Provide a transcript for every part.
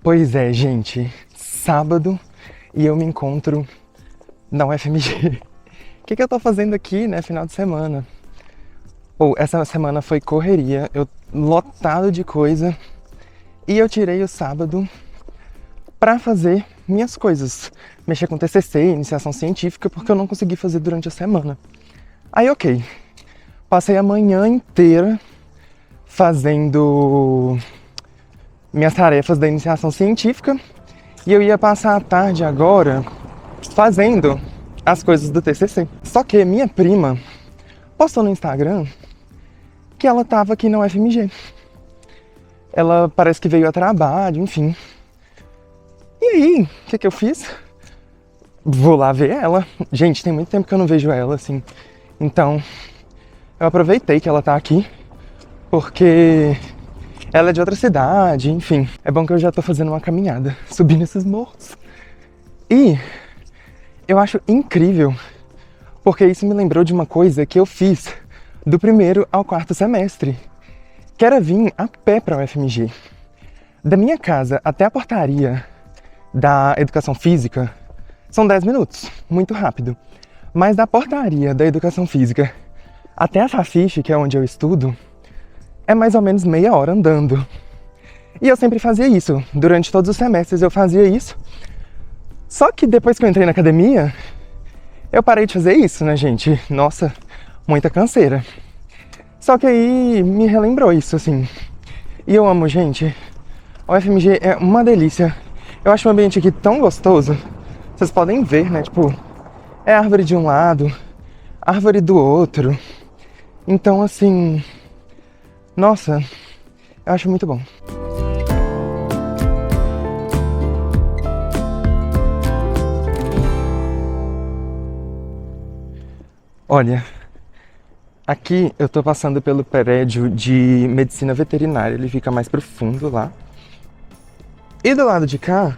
Pois é, gente, sábado e eu me encontro na UFMG. O que eu tô fazendo aqui, né, final de semana? Essa semana foi correria, eu lotado de coisa e eu tirei o sábado pra fazer minhas coisas. Mexer com TCC, iniciação científica, porque eu não consegui fazer durante a semana. Aí, ok, passei a manhã inteira fazendo minhas tarefas da iniciação científica e eu ia passar a tarde agora fazendo as coisas do TCC. Só que minha prima postou no Instagram que ela tava aqui na UFMG. Ela parece que veio a trabalho, enfim. E aí, o que eu fiz? Vou lá ver ela. Gente, tem muito tempo que eu não vejo ela, assim. Então, eu aproveitei que ela tá aqui, porque ela é de outra cidade, enfim. É bom que eu já tô fazendo uma caminhada, subindo esses morros. E eu acho incrível, porque isso me lembrou de uma coisa que eu fiz do primeiro ao quarto semestre, que era vir a pé pra UFMG. Da minha casa até a portaria da educação física são 10 minutos, muito rápido. Mas da portaria da educação física até a Fafiche, que é onde eu estudo, é mais ou menos meia hora andando. E eu sempre fazia isso, durante todos os semestres eu fazia isso. Só que depois que eu entrei na academia, eu parei de fazer isso, né, gente? Nossa, muita canseira. Só que aí me relembrou isso, assim. E eu amo, gente. A UFMG é uma delícia. Eu acho o ambiente aqui tão gostoso. Vocês podem ver, né? Tipo, é árvore de um lado, árvore do outro. Então, assim, nossa, eu acho muito bom. Olha, aqui eu tô passando pelo prédio de medicina veterinária, ele fica mais pro fundo lá. E do lado de cá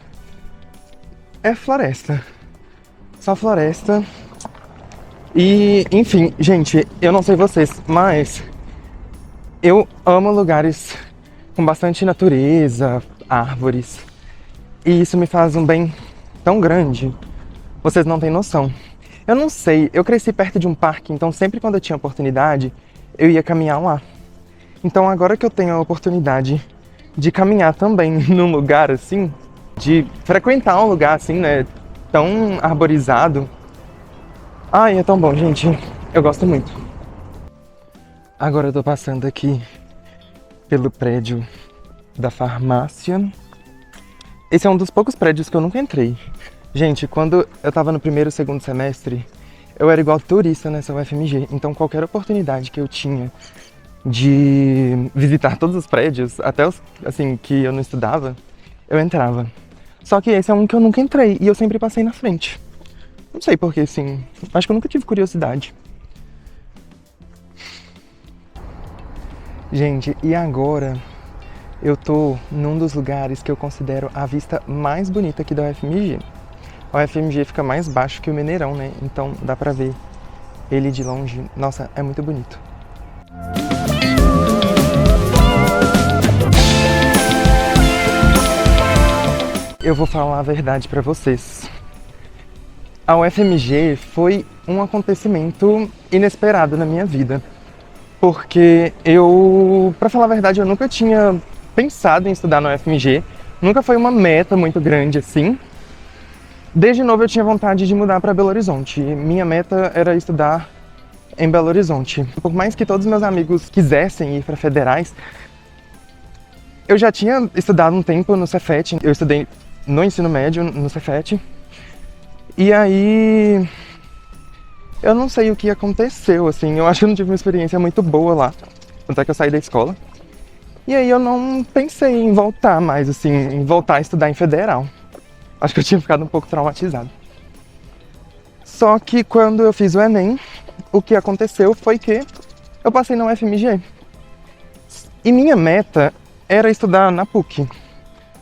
é floresta, só floresta. E, enfim, gente, eu não sei vocês, mas eu amo lugares com bastante natureza, árvores. E isso me faz um bem tão grande, vocês não têm noção. Eu não sei, eu cresci perto de um parque, então sempre quando eu tinha oportunidade, eu ia caminhar lá. Então agora que eu tenho a oportunidade de caminhar também num lugar assim, de frequentar um lugar assim, né, tão arborizado. Ai, é tão bom, gente. Eu gosto muito. Agora eu tô passando aqui pelo prédio da farmácia. Esse é um dos poucos prédios que eu nunca entrei. Gente, quando eu tava no primeiro e segundo semestre, eu era igual turista nessa UFMG. Então qualquer oportunidade que eu tinha de visitar todos os prédios, até os assim, que eu não estudava, eu entrava. Só que esse é um que eu nunca entrei e eu sempre passei na frente. Não sei porquê, assim, acho que eu nunca tive curiosidade. Gente, e agora eu tô num dos lugares que eu considero a vista mais bonita aqui da UFMG. A UFMG fica mais baixo que o Mineirão, né? Então dá pra ver ele de longe. Nossa, é muito bonito. Eu vou falar a verdade pra vocês. A UFMG foi um acontecimento inesperado na minha vida. Porque pra falar a verdade, eu nunca tinha pensado em estudar na UFMG. Nunca foi uma meta muito grande assim. Desde novo eu tinha vontade de mudar para Belo Horizonte. Minha meta era estudar em Belo Horizonte. Por mais que todos meus amigos quisessem ir para federais, eu já tinha estudado um tempo no Cefet. Eu estudei no ensino médio, no Cefet. E aí, eu não sei o que aconteceu, assim. Eu acho que eu não tive uma experiência muito boa lá. Tanto é que eu saí da escola. E aí eu não pensei em voltar mais, assim, em voltar a estudar em federal. Acho que eu tinha ficado um pouco traumatizado. Só que quando eu fiz o Enem, o que aconteceu foi que eu passei na UFMG. E minha meta era estudar na PUC.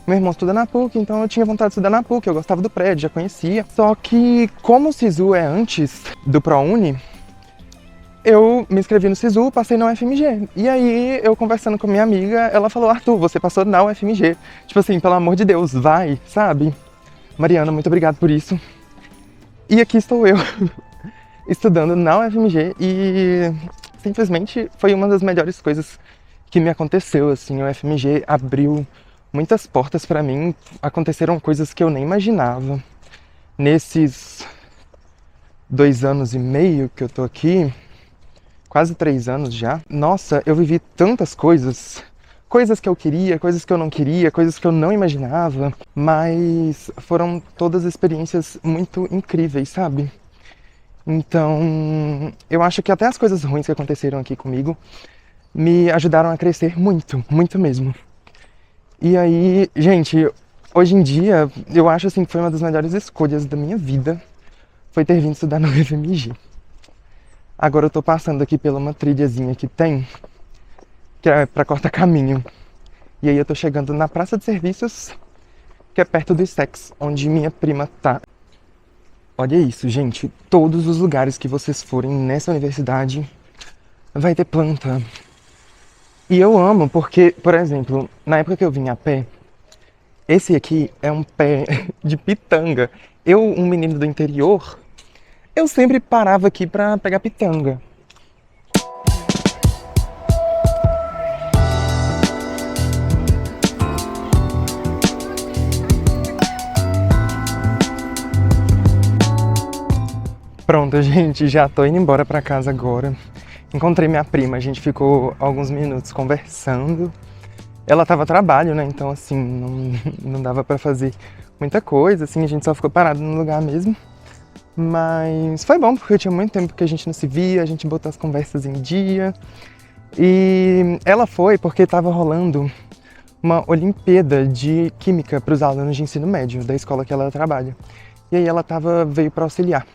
Meu irmão estuda na PUC, então eu tinha vontade de estudar na PUC, eu gostava do prédio, já conhecia. Só que como o SISU é antes do ProUni, eu me inscrevi no SISU, passei na UFMG. E aí, eu conversando com minha amiga, ela falou, Arthur, você passou na UFMG. Tipo assim, pelo amor de Deus, vai, sabe? Mariana, muito obrigado por isso. E aqui estou eu, estudando na UFMG e simplesmente foi uma das melhores coisas que me aconteceu, assim. A UFMG abriu muitas portas pra mim, aconteceram coisas que eu nem imaginava. Nesses 2 anos e meio que eu tô aqui, quase 3 anos já, nossa, eu vivi tantas coisas. Coisas que eu queria, coisas que eu não queria, coisas que eu não imaginava, mas foram todas experiências muito incríveis, sabe? Então, eu acho que até as coisas ruins que aconteceram aqui comigo me ajudaram a crescer muito, muito mesmo. E aí, gente, hoje em dia, eu acho assim que foi uma das melhores escolhas da minha vida, foi ter vindo estudar no UFMG. Agora eu tô passando aqui pela uma trilhazinha que tem, que é pra cortar caminho. E aí eu tô chegando na praça de serviços, que é perto do Stex, onde minha prima tá. Olha isso, gente. Todos os lugares que vocês forem nessa universidade vai ter planta. E eu amo porque, por exemplo, na época que eu vim a pé, esse aqui é um pé de pitanga. Eu, um menino do interior, eu sempre parava aqui pra pegar pitanga. Pronto, gente, já tô indo embora pra casa agora. Encontrei minha prima, a gente ficou alguns minutos conversando. Ela tava a trabalho, né? Então, assim, não dava pra fazer muita coisa, assim, a gente só ficou parado no lugar mesmo. Mas foi bom, porque tinha muito tempo que a gente não se via, a gente botou as conversas em dia. E ela foi porque tava rolando uma Olimpíada de Química para os alunos de ensino médio da escola que ela trabalha. E aí ela veio para auxiliar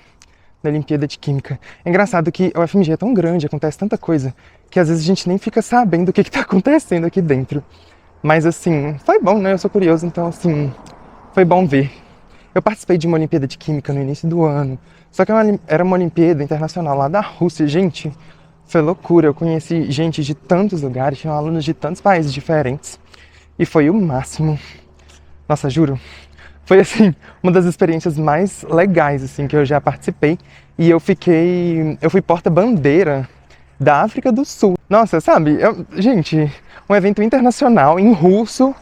na Olimpíada de Química. É engraçado que a UFMG é tão grande, acontece tanta coisa, que às vezes a gente nem fica sabendo o que tá acontecendo aqui dentro. Mas assim, foi bom, né? Eu sou curioso, então assim, foi bom ver. Eu participei de uma Olimpíada de Química no início do ano, só que era uma Olimpíada internacional lá da Rússia. Gente, foi loucura, eu conheci gente de tantos lugares, tinham alunos de tantos países diferentes, e foi o máximo. Nossa, juro. Foi, assim, uma das experiências mais legais, assim, que eu já participei. E eu fui porta-bandeira da África do Sul. Nossa, sabe? Gente, um evento internacional em russo.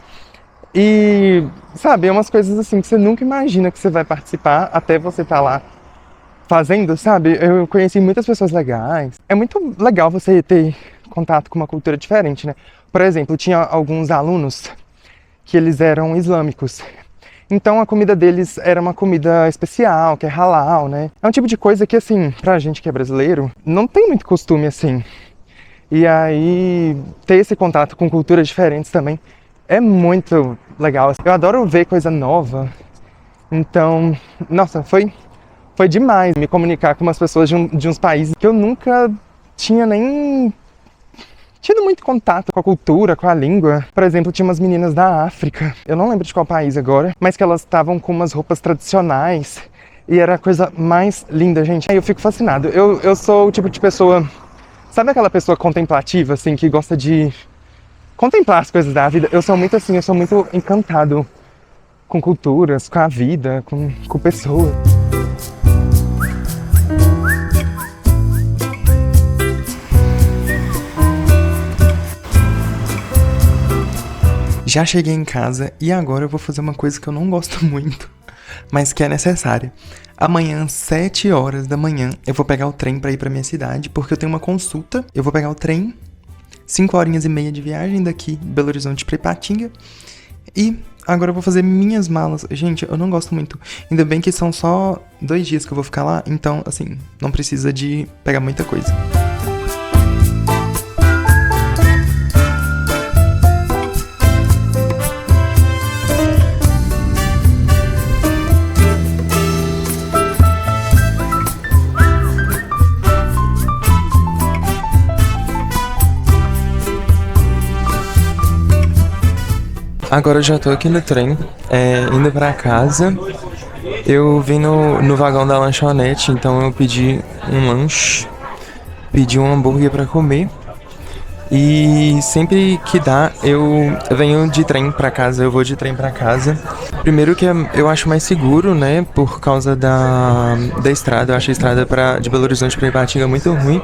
E, sabe, é umas coisas assim que você nunca imagina que você vai participar até você estar lá fazendo, sabe? Eu conheci muitas pessoas legais. É muito legal você ter contato com uma cultura diferente, né? Por exemplo, tinha alguns alunos que eles eram islâmicos. Então a comida deles era uma comida especial, que é halal, né? É um tipo de coisa que, assim, pra gente que é brasileiro, não tem muito costume, assim. E aí, ter esse contato com culturas diferentes também é muito legal. Eu adoro ver coisa nova. Então, nossa, foi demais me comunicar com umas pessoas de uns países que eu nunca tinha nem tido muito contato com a cultura, com a língua. Por exemplo, tinha umas meninas da África, eu não lembro de qual país agora, mas que elas estavam com umas roupas tradicionais e era a coisa mais linda, gente. Aí eu fico fascinado. Eu sou o tipo de pessoa, sabe aquela pessoa contemplativa, assim, que gosta de contemplar as coisas da vida? Eu sou muito assim, eu sou muito encantado com culturas, com a vida, com pessoas. Já cheguei em casa e agora eu vou fazer uma coisa que eu não gosto muito, mas que é necessária. Amanhã, 7 horas da manhã, eu vou pegar o trem pra ir pra minha cidade, porque eu tenho uma consulta. Eu vou pegar o trem, 5 horinhas e meia de viagem daqui, Belo Horizonte pra Ipatinga. E agora eu vou fazer minhas malas. Gente, eu não gosto muito. Ainda bem que são só 2 dias que eu vou ficar lá, então, assim, não precisa de pegar muita coisa. Agora eu já tô aqui no trem, indo pra casa. Eu vim no vagão da lanchonete, então eu pedi um lanche. pedi um hambúrguer pra comer. E sempre que dá, eu venho de trem pra casa, eu vou de trem pra casa. Primeiro que eu acho mais seguro, né, por causa da estrada. Eu acho a estrada de Belo Horizonte pra Ipatinga muito ruim.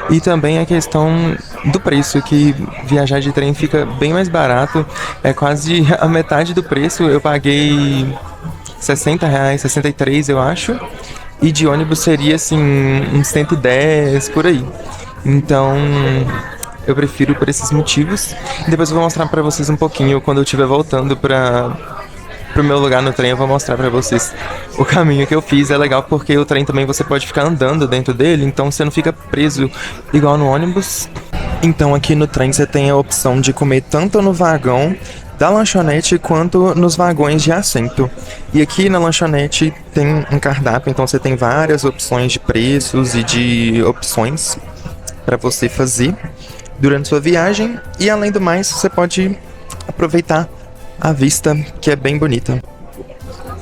E também a questão do preço, que viajar de trem fica bem mais barato. É quase a metade do preço. Eu paguei R$ 60, 63 eu acho. E de ônibus seria, assim, uns 110 por aí. Então, eu prefiro por esses motivos. Depois eu vou mostrar pra vocês um pouquinho quando eu estiver voltando pro meu lugar no trem. Eu vou mostrar pra vocês o caminho que eu fiz. É legal porque o trem também você pode ficar andando dentro dele, então você não fica preso igual no ônibus. Então aqui no trem você tem a opção de comer tanto no vagão da lanchonete quanto nos vagões de assento. E aqui na lanchonete tem um cardápio, então você tem várias opções de preços e de opções para você fazer durante sua viagem. E além do mais, você pode aproveitar a vista, que é bem bonita.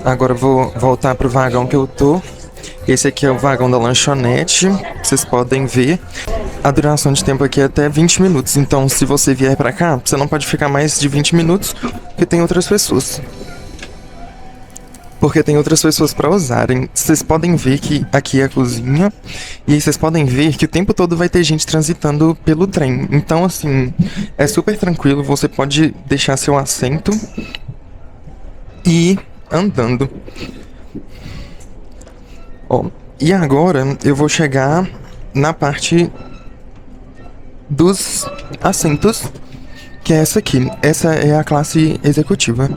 Agora eu vou voltar pro vagão que eu tô. Esse aqui é o vagão da lanchonete. Vocês podem ver. A duração de tempo aqui é até 20 minutos. Então, se você vier pra cá, você não pode ficar mais de 20 minutos, porque tem outras pessoas. Para usarem. Vocês podem ver que aqui é a cozinha. E aí vocês podem ver que o tempo todo vai ter gente transitando pelo trem. Então, assim, é super tranquilo. Você pode deixar seu assento e ir andando. Ó, e agora eu vou chegar na parte dos assentos, que é essa aqui. Essa é a classe executiva.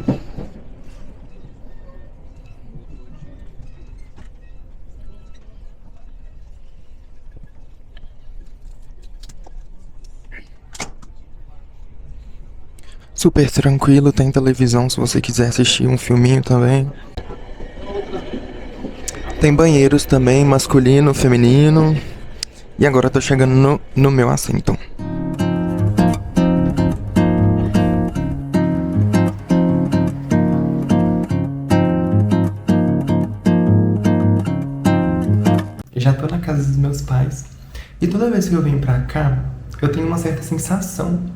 Super tranquilo, tem televisão se você quiser assistir um filminho também. Tem banheiros também, masculino, feminino. E agora eu tô chegando no meu assento. Já tô na casa dos meus pais. E toda vez que eu venho pra cá, eu tenho uma certa sensação.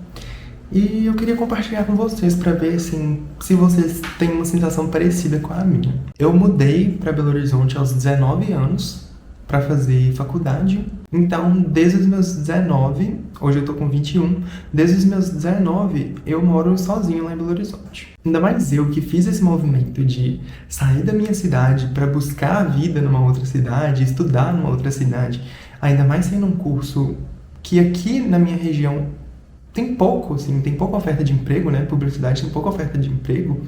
E eu queria compartilhar com vocês pra ver assim, se vocês têm uma sensação parecida com a minha. Eu mudei pra Belo Horizonte aos 19 anos pra fazer faculdade. Então, desde os meus 19, hoje eu tô com 21, desde os meus 19 eu moro sozinho lá em Belo Horizonte. Ainda mais eu que fiz esse movimento de sair da minha cidade pra buscar a vida numa outra cidade, estudar numa outra cidade, ainda mais sendo um curso que aqui na minha região tem pouco oferta de emprego, né? Publicidade tem pouca oferta de emprego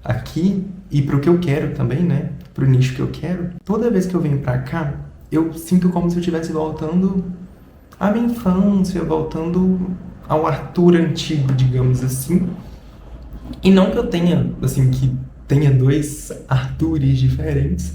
aqui e pro que eu quero também, né? Pro nicho que eu quero. Toda vez que eu venho pra cá, eu sinto como se eu estivesse voltando à minha infância, voltando ao Arthur antigo, digamos assim. E não que eu tenha, assim, que tenha dois Arthures diferentes,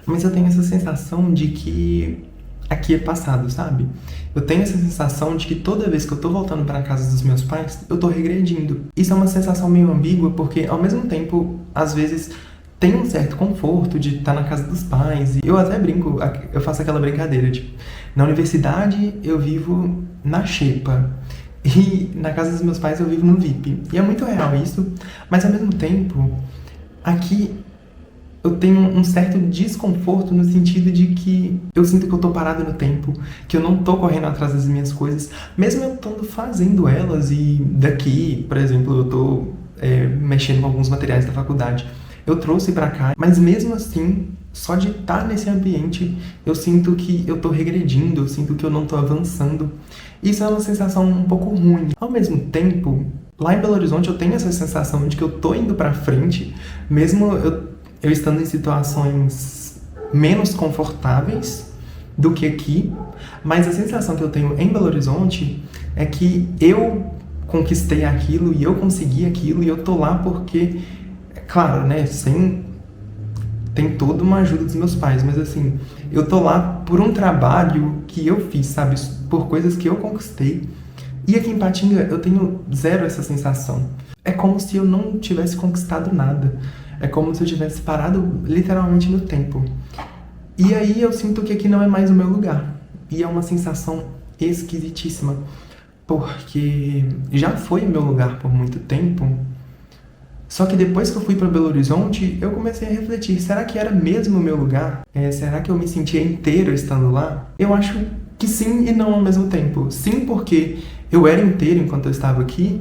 mas eu tenho essa sensação de que aqui é passado, sabe? Eu tenho essa sensação de que toda vez que eu tô voltando pra casa dos meus pais, eu tô regredindo. Isso é uma sensação meio ambígua, porque ao mesmo tempo, às vezes, tem um certo conforto de estar na casa dos pais. E eu até brinco, eu faço aquela brincadeira, tipo, na universidade eu vivo na xepa. E na casa dos meus pais eu vivo no VIP. E é muito real isso, mas ao mesmo tempo, aqui eu tenho um certo desconforto no sentido de que eu sinto que eu tô parado no tempo, que eu não tô correndo atrás das minhas coisas, mesmo eu estando fazendo elas. E daqui, por exemplo, eu tô mexendo com alguns materiais da faculdade. Eu trouxe pra cá, mas mesmo assim, só de estar nesse ambiente, eu sinto que eu tô regredindo, eu sinto que eu não tô avançando. Isso é uma sensação um pouco ruim. Ao mesmo tempo, lá em Belo Horizonte eu tenho essa sensação de que eu tô indo pra frente, mesmo eu estando em situações menos confortáveis do que aqui, mas a sensação que eu tenho em Belo Horizonte é que eu conquistei aquilo e eu consegui aquilo e eu tô lá porque, claro, né, tem toda uma ajuda dos meus pais, mas assim, eu tô lá por um trabalho que eu fiz, sabe, por coisas que eu conquistei. E aqui em Ipatinga eu tenho zero essa sensação. É como se eu não tivesse conquistado nada. É como se eu tivesse parado literalmente no tempo. E aí eu sinto que aqui não é mais o meu lugar. E é uma sensação esquisitíssima, porque já foi meu lugar por muito tempo. Só que depois que eu fui para Belo Horizonte, eu comecei a refletir, será que era mesmo o meu lugar? Será que eu me sentia inteiro estando lá? Eu acho que sim e não ao mesmo tempo. Sim, porque eu era inteiro enquanto eu estava aqui,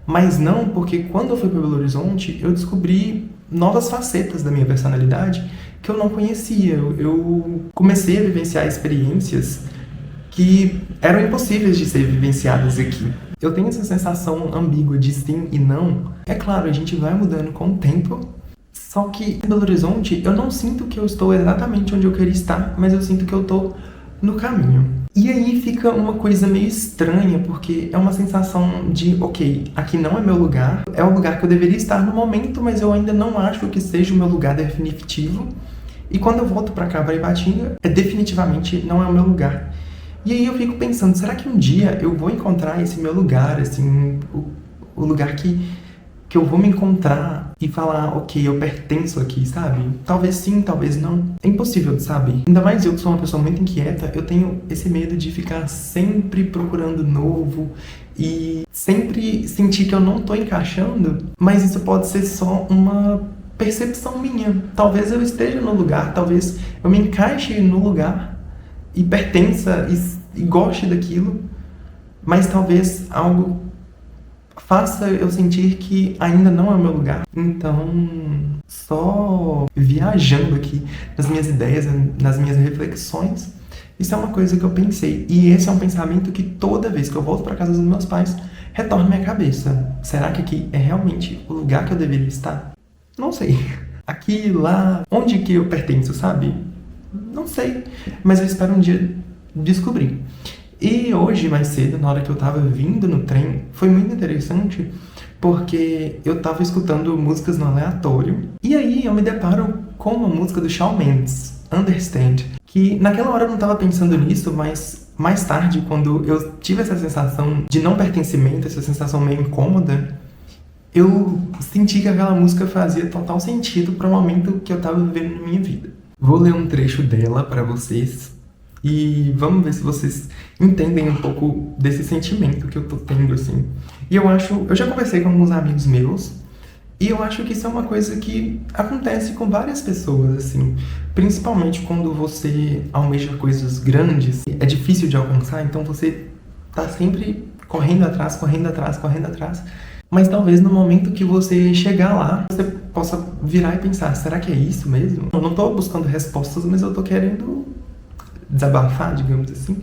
mas não porque quando eu fui para Belo Horizonte, eu descobri novas facetas da minha personalidade que eu não conhecia. Eu comecei a vivenciar experiências que eram impossíveis de ser vivenciadas aqui. Eu tenho essa sensação ambígua de sim e não. É claro, a gente vai mudando com o tempo, só que em Belo Horizonte eu não sinto que eu estou exatamente onde eu queria estar, mas eu sinto que eu estou no caminho. E aí fica uma coisa meio estranha, porque é uma sensação de, ok, aqui não é meu lugar, é o lugar que eu deveria estar no momento, mas eu ainda não acho que seja o meu lugar definitivo. E quando eu volto pra cá, pra Ipatinga, definitivamente não é o meu lugar. E aí eu fico pensando, será que um dia eu vou encontrar esse meu lugar, assim, o lugar que eu vou me encontrar e falar, ok, eu pertenço aqui, sabe? Talvez sim, talvez não. É impossível, sabe? Ainda mais eu que sou uma pessoa muito inquieta, eu tenho esse medo de ficar sempre procurando novo e sempre sentir que eu não tô encaixando, mas isso pode ser só uma percepção minha. Talvez eu esteja no lugar, talvez eu me encaixe no lugar e pertença e goste daquilo, mas talvez algo faça eu sentir que ainda não é o meu lugar. Então, só viajando aqui nas minhas ideias, nas minhas reflexões, isso é uma coisa que eu pensei. E esse é um pensamento que toda vez que eu volto para casa dos meus pais, retorna à minha cabeça. Será que aqui é realmente o lugar que eu deveria estar? Não sei. Aqui, lá, onde que eu pertenço, sabe? Não sei. Mas eu espero um dia descobrir. E hoje, mais cedo, na hora que eu tava vindo no trem, foi muito interessante porque eu tava escutando músicas no aleatório e aí eu me deparo com uma música do Shawn Mendes, Understand, que naquela hora eu não tava pensando nisso, mas mais tarde, quando eu tive essa sensação de não pertencimento, essa sensação meio incômoda, eu senti que aquela música fazia total sentido para o momento que eu tava vivendo na minha vida. Vou ler um trecho dela para vocês. E vamos ver se vocês entendem um pouco desse sentimento que eu tô tendo, assim. E eu já conversei com alguns amigos meus, e eu acho que isso é uma coisa que acontece com várias pessoas, assim. Principalmente quando você almeja coisas grandes, é difícil de alcançar, então você tá sempre correndo atrás, correndo atrás, correndo atrás. Mas talvez no momento que você chegar lá, você possa virar e pensar, será que é isso mesmo? Eu não tô buscando respostas, mas eu tô querendo desabafar, digamos assim.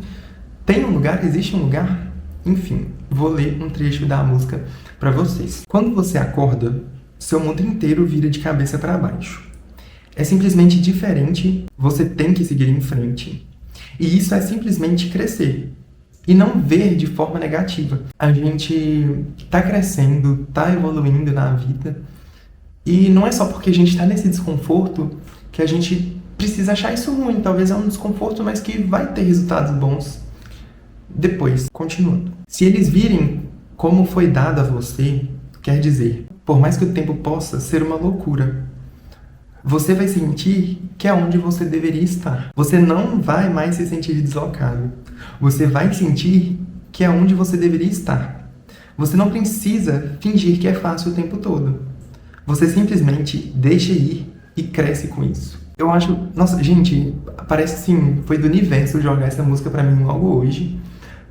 Tem um lugar? Existe um lugar? Enfim, vou ler um trecho da música para vocês. Quando você acorda, seu mundo inteiro vira de cabeça para baixo. É simplesmente diferente, você tem que seguir em frente. E isso é simplesmente crescer. E não ver de forma negativa. A gente tá crescendo, tá evoluindo na vida. E não é só porque a gente tá nesse desconforto que a gente precisa achar isso ruim. Talvez é um desconforto, mas que vai ter resultados bons depois. Continuando. Se eles virem como foi dado a você, quer dizer, por mais que o tempo possa ser uma loucura, você vai sentir que é onde você deveria estar. Você não vai mais se sentir deslocado. Você vai sentir que é onde você deveria estar. Você não precisa fingir que é fácil o tempo todo. Você simplesmente deixa ir e cresce com isso. Eu acho... Nossa, gente, parece assim, foi do universo jogar essa música pra mim logo hoje.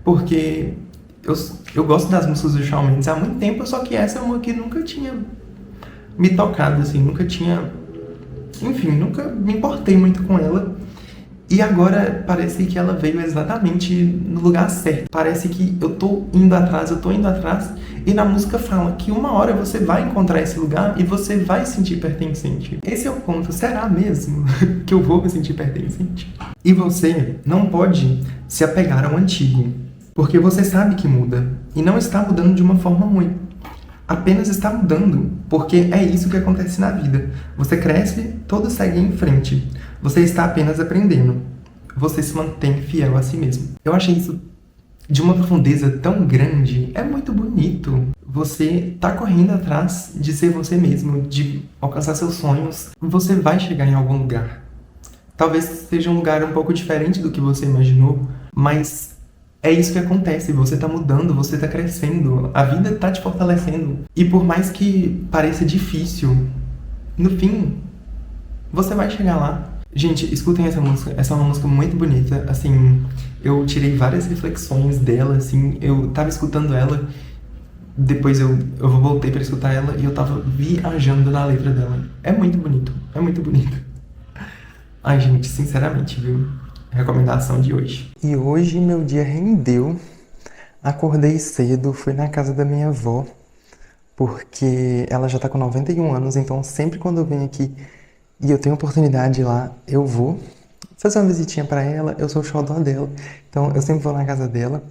Porque eu gosto das músicas do Shawn Mendes há muito tempo, só que essa é uma que nunca tinha me tocado, assim, nunca tinha... Enfim, nunca me importei muito com ela. E agora parece que ela veio exatamente no lugar certo. Parece que eu tô indo atrás, e na música fala que uma hora você vai encontrar esse lugar e você vai se sentir pertencente. Esse é o ponto. Será mesmo que eu vou me sentir pertencente? E você não pode se apegar ao antigo, porque você sabe que muda e não está mudando de uma forma ruim. Apenas está mudando, porque é isso que acontece na vida. Você cresce, todos seguem em frente. Você está apenas aprendendo. Você se mantém fiel a si mesmo. Eu achei isso de uma profundeza tão grande. É muito bonito. Você está correndo atrás de ser você mesmo, de alcançar seus sonhos. Você vai chegar em algum lugar. Talvez seja um lugar um pouco diferente do que você imaginou, mas É isso que acontece, você tá mudando, você tá crescendo, a vida tá te fortalecendo. E por mais que pareça difícil, no fim, você vai chegar lá. Gente, escutem essa é uma música muito bonita, assim, eu tirei várias reflexões dela, assim, eu tava escutando ela, depois eu voltei pra escutar ela e eu tava viajando na letra dela. É muito bonito, é muito bonito. Ai, gente, sinceramente, viu? Recomendação de hoje. E hoje meu dia rendeu. Acordei cedo, fui na casa da minha avó, porque ela já tá com 91 anos, então sempre quando eu venho aqui e eu tenho oportunidade de ir lá, eu vou fazer uma visitinha pra ela, eu sou o xodó dela, então eu sempre vou na casa dela.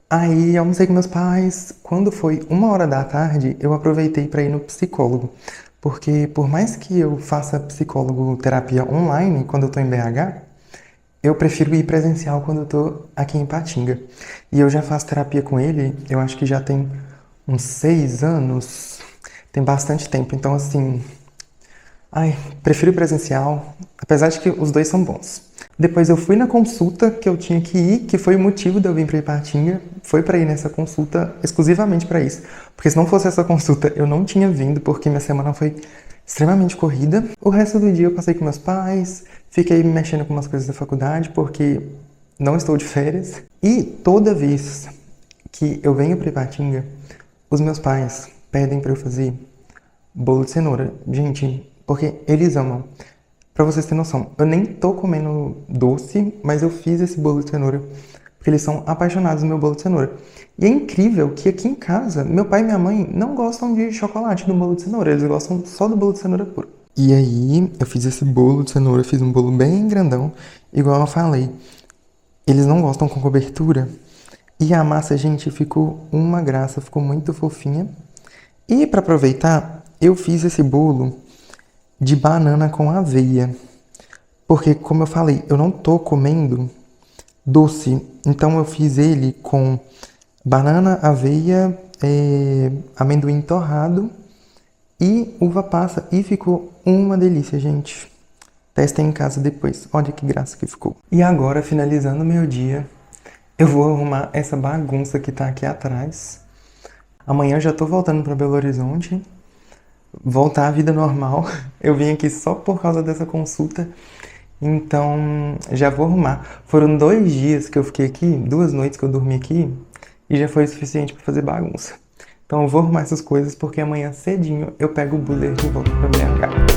Aí almocei com meus pais, quando foi 1 hora da tarde, eu aproveitei pra ir no psicólogo, porque por mais que eu faça psicólogo terapia online quando eu tô em BH, eu prefiro ir presencial quando eu tô aqui em Ipatinga. E eu já faço terapia com ele, eu acho que já tem uns 6 anos, tem bastante tempo, então assim, ai, prefiro presencial, apesar de que os dois são bons. Depois eu fui na consulta que eu tinha que ir, que foi o motivo de eu vir para Ipatinga, foi para ir nessa consulta exclusivamente para isso. Porque se não fosse essa consulta, eu não tinha vindo, porque minha semana foi extremamente corrida. O resto do dia eu passei com meus pais, fiquei mexendo com umas coisas da faculdade, porque não estou de férias. E toda vez que eu venho para Ipatinga, os meus pais pedem para eu fazer bolo de cenoura. Gente, porque eles amam. Pra vocês terem noção, eu nem tô comendo doce, mas eu fiz esse bolo de cenoura, porque eles são apaixonados no meu bolo de cenoura. E é incrível que aqui em casa, meu pai e minha mãe não gostam de chocolate no bolo de cenoura, eles gostam só do bolo de cenoura puro. E aí, eu fiz esse bolo de cenoura, fiz um bolo bem grandão, igual eu falei. Eles não gostam com cobertura. E a massa, gente, ficou uma graça, ficou muito fofinha. E pra aproveitar, eu fiz esse bolo de banana com aveia. Porque, como eu falei, eu não tô comendo doce. Então eu fiz ele com banana, aveia, amendoim torrado e uva passa. E ficou uma delícia, gente. Testem em casa depois. Olha que graça que ficou. E agora, finalizando o meu dia, eu vou arrumar essa bagunça que tá aqui atrás. Amanhã eu já tô voltando pra Belo Horizonte. Voltar à vida normal. Eu vim aqui só por causa dessa consulta, então já vou arrumar. Foram 2 dias que eu fiquei aqui, 2 noites que eu dormi aqui, e já foi o suficiente para fazer bagunça. Então eu vou arrumar essas coisas porque amanhã cedinho eu pego o Buller e volto para BH.